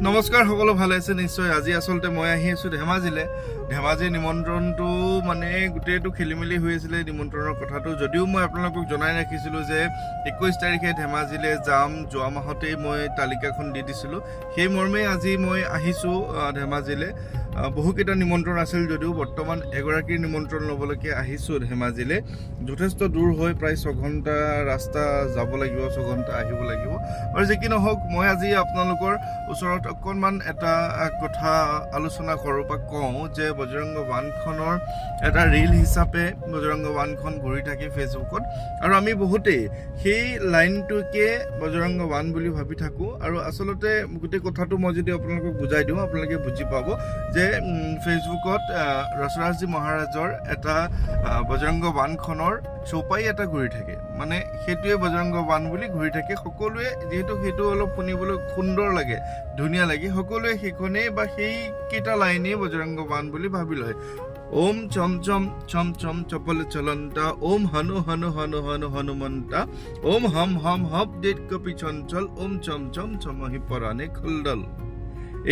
নমস্কাৰ সকলো ভালে আছে নিশ্চয়। আজি আচলতে মই আহি আছোঁ ধেমাজিলৈ। ধেমাজিৰ নিমন্ত্ৰণটো মানে গোটেইটো খেলিমেলি হৈ আছিলে নিমন্ত্ৰণৰ কথাটো, যদিও মই আপোনালোকক জনাই ৰাখিছিলোঁ যে 21 তাৰিখে ধেমাজিলৈ যাম। যোৱা মাহতেই মই তালিকাখন দি দিছিলোঁ, সেই মৰ্মেই আজি মই আহিছোঁ ধেমাজিলৈ। বহুকেইটা নিমন্ত্ৰণ আছিল যদিও বৰ্তমান এগৰাকীৰ নিমন্ত্ৰণ ল'বলৈকে আহিছোঁ ধেমাজিলৈ। যথেষ্ট দূৰ হৈ প্ৰায় 6 ঘণ্টা ৰাস্তা যাব লাগিব, 6 ঘণ্টা আহিব লাগিব। আৰু যি কি নহওক, মই আজি আপোনালোকৰ ওচৰত অকণমান এটা কথা আলোচনা কৰোঁ বা কওঁ যে বজৰংগ বান্ধখনৰ এটা ৰীল হিচাপে বজৰংগ বান্ধখন ঘূৰি থাকে ফেচবুকত, আৰু আমি বহুতেই সেই লাইনটোকে বজৰংগ বান্ধ বুলি ভাবি থাকোঁ। আৰু আচলতে গোটেই কথাটো মই যদি আপোনালোকক বুজাই দিওঁ আপোনালোকে বুজি পাব যে ফেচবুকত ৰসৰাজজী মহাৰাজৰ এটা বজৰংগ বান্ধখনৰ চৌপাই এটা ঘূৰি থাকে, মানে সেইটোৱে বজৰংগ বান্ধ বুলি ঘূৰি থাকে। সকলোৱে যিহেতু সেইটো অলপ শুনিবলৈ সুন্দৰ লাগে, ধুনীয়া লাগে, সকলোৱে সেইখনেই বা সেইকেইটা লাইনেই বজৰংগ বান্ধ বুলি ভাবি লয়। ওম চম চম চম চম চপল চলন্তা, ওম হনু হনু হনু হনু হনুমন্তা, ওম হম হম হপ দেত কপি চঞ্চল, ওম চম চম চমহি পৰাণে খলদল।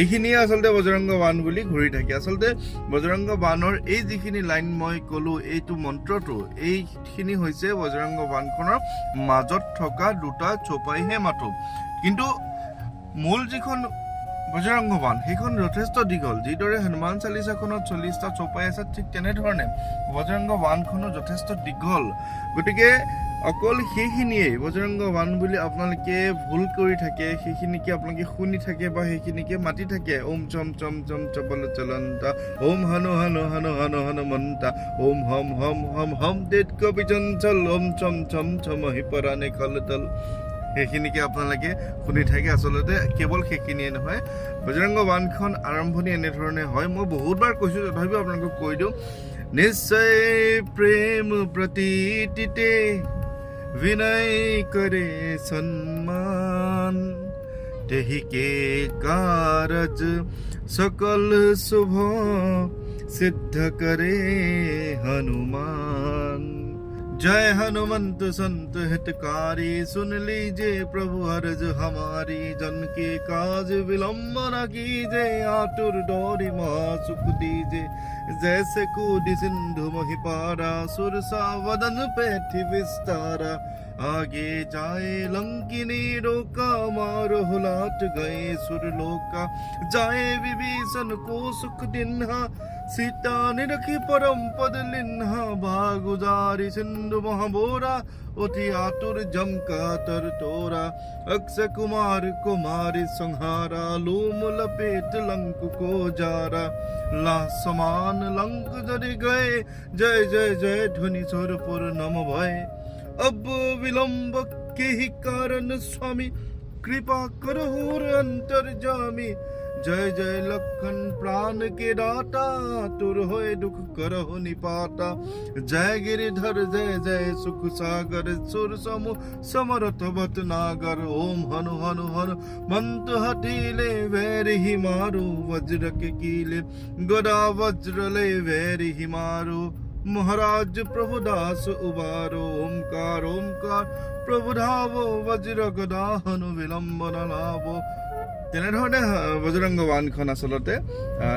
এইখিনিয়ে আচলতে বজৰংগ বান্ধ বুলি ঘূৰি থাকে। আচলতে বজৰংগ বান্ধৰ এই যিখিনি লাইন মই ক'লোঁ, এইটো মন্ত্ৰটো, এইখিনি হৈছে বজৰংগ বান্ধখনৰ মাজত থকা দুটা চৌপাইহে মাথো। কিন্তু মূল যিখন বজৰংগ বান্ধ সেইখন যথেষ্ট দীঘল। যিদৰে হনুমান চালিচাখনত 40টা চৌপাই আছে, ঠিক তেনেধৰণে বজৰংগ বান্ধখনো যথেষ্ট দীঘল। গতিকে অকল সেইখিনিয়েই বজৰংগ বান্ধ বুলি আপোনালোকে ভুল কৰি থাকে, সেইখিনিকে আপোনালোকে শুনি থাকে বা সেইখিনিকে মাতি থাকে। ওম চম চম চম চপল চলন্তা, ওম হনু হনু হনু হনু হনুমন্তা, ওম হম হম হম হম দেত কপি চঞ্চল, ওম চম চম চমহি পৰাণে খলদল। সেইখিনিকে আপোনালোকে শুনি থাকে। আচলতে কেৱল সেইখিনিয়ে নহয়, বজৰংগ বান্ধখন আৰম্ভণি এনেধৰণে হয়। মই বহুতবাৰ কৈছোঁ, তথাপিও আপোনালোকক কৈ দিওঁ। নিশ্চয় প্ৰেম প্ৰতিটিতে विनय करे सम्मान, तेहि के कारज सकल शुभ सिद्ध करे हनुमान। जय हनुमंत संत हितकारी, सुन लीजिए प्रभु हरज हमारी। जन के काज विलंब न कीजे, आतुर डोरी महा सुख दीजे। जैसे कूदी सिंधु मोहि पारा, सुरसा वदन पैठी विस्तारा। आगे जाए लंकिनी रोका, मारो हुलाट गए सुरलोका। जाए विभीषण को सुख दिन्हा, सीता निरखी परम पद लिन्हा। भाग उजारी सिंधु महाबोरा, उठी आतुर जम का तर तोरा। अक्षय कुमार कुमारी संहारा, लूम लपेट लंक को जारा। ला समान लंक जरि गए, जय जय जय ध्वनि सुरपुर नम भय। अब विलंब के ही कारण स्वामी, कृपा करो अंतर्जामी। जय जय लखन प्राण के दाता, तुर होए दुख करहु निपाता। जय गिरिधर जय जय सुख सागर, सुर समूह समरथ भट नागर। ओम हनु हनु हनु मंत हठीले, वैरि ही मारो वज्र के कीले। गदा वज्र ले वैरि ही मारो, महाराज प्रभु दास उबारो। ओंकार ओंकार प्रभु धावो, वज्र गदा हनु विलंब न लावो। তেনেধৰণে বজৰংগ বান্ধখন আচলতে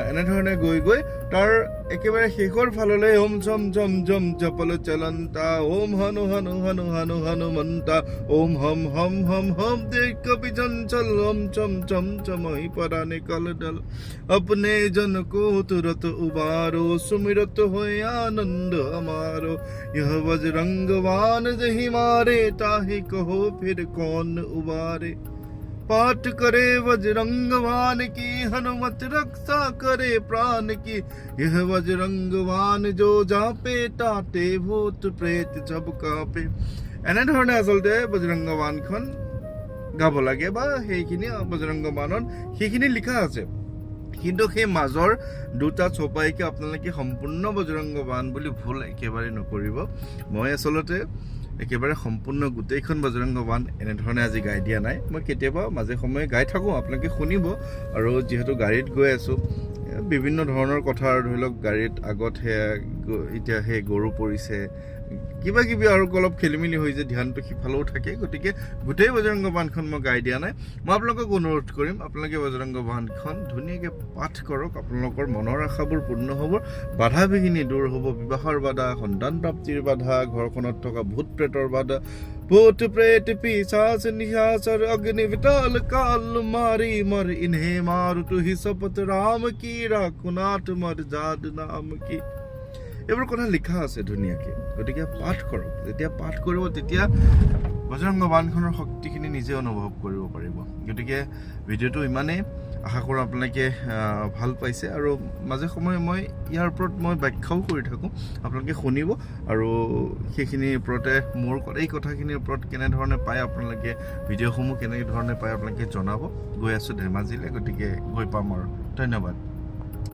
এনেধৰণে গৈ গৈ তাৰ একেবাৰে শেষৰ ফাললৈ ওম চম চম চম চপল চলন্তা, ওম হনু হনু হনু হনু হনুমন্তা, ওম হম হম হম হম দেত কপি চঞ্চল, ওম চম চম চমহি পৰাণে খলদল। अपने जन को तुरत उबारो, सुमिरत होए आनंद हमारो। यह बजरंग बाण जहि मारे, ताहि कहो फिर कौन उबारे। पाठ करे बजरंग बाण की, हनुमत रक्षा करे प्राण की। यह बजरंग बाण जो जापे, ताते भूत प्रेत सब कापे। এনেধৰণে আচলতে বজৰংগ বাণখন গাব লাগে বা সেইখিনি বজৰংগ বাণত সেইখিনি লিখা আছে। কিন্তু সেই মাজৰ দুটা চৌপাইকে আপোনালোকে সম্পূৰ্ণ বজৰংগ বান্ধ বুলি ভুল একেবাৰে নকৰিব। মই আচলতে একেবাৰে সম্পূৰ্ণ গোটেইখন বজৰংগ বান্ধ এনেধৰণে আজি গাই দিয়া নাই। মই কেতিয়াবা মাজে সময়ে গাই থাকোঁ, আপোনালোকে শুনিব। আৰু যিহেতু গাড়ীত গৈ আছোঁ, বিভিন্ন ধৰণৰ কথা, ধৰি লওক গাড়ীত আগত এতিয়া সেই গৰু পৰিছে কিবা কিবি আৰু অলপ খেলিমেলি হৈ যায়, ধ্যানটো সিফালেও থাকে। গতিকে গোটেই বজৰংগ বাণখন মই গাই দিয়া নাই। মই আপোনালোকক অনুৰোধ কৰিম, আপোনালোকে বজৰংগ বাণখন ধুনীয়াকৈ পাঠ কৰক। আপোনালোকৰ মনৰ আশাবোৰ পূৰ্ণ হ'ব, বাধা বিঘিনি দূৰ হ'ব। বিবাহৰ বাধা, সন্তান প্ৰাপ্তিৰ বাধা, ঘৰখনত থকা ভূত প্ৰেতৰ বাধা, भूत प्रेत पिशाच निशाचर अग्नि विटाल काल मारी मर इन्हें मारु तू ही शपथ राम की राखुनाथ मर जाद नाम की। এইবোৰ কথা লিখা আছে ধুনীয়াকৈ। গতিকে পাঠ কৰক। যেতিয়া পাঠ কৰিব তেতিয়া বজৰংগ বাণখনৰ শক্তিখিনি নিজে অনুভৱ কৰিব পাৰিব। গতিকে ভিডিঅ'টো ইমানেই, আশা কৰোঁ আপোনালোকে ভাল পাইছে। আৰু মাজে সময়ে মই ইয়াৰ ওপৰত মই ব্যাখ্যাও কৰি থাকোঁ, আপোনালোকে শুনিব। আৰু সেইখিনিৰ ওপৰতে মোৰ এই কথাখিনিৰ ওপৰত কেনেধৰণে পায় আপোনালোকে, ভিডিঅ'সমূহ কেনেধৰণে পায় আপোনালোকে জনাব। গৈ আছোঁ ধেমাজিলৈ, গতিকে গৈ পাম আৰু। ধন্যবাদ।